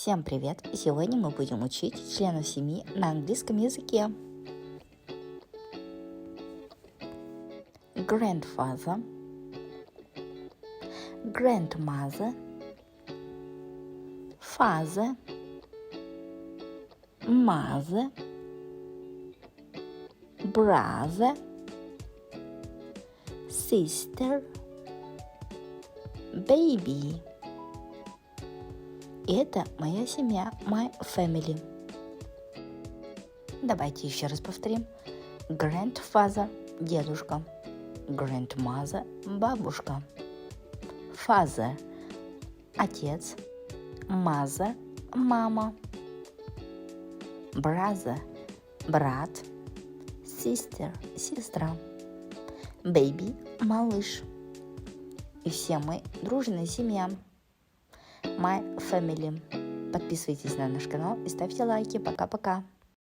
Всем привет! Сегодня мы будем учить членов семьи на английском языке. Grandfather, grandmother, father, mother, brother, sister, baby. Это моя семья, my family. Давайте еще раз повторим. Grandfather – дедушка. Grandmother – бабушка. Father – отец. Mother – мама. Brother – брат. Sister – сестра. Baby – малыш. И все мы дружная семья. My family. Подписывайтесь на наш канал и ставьте лайки. Пока-пока.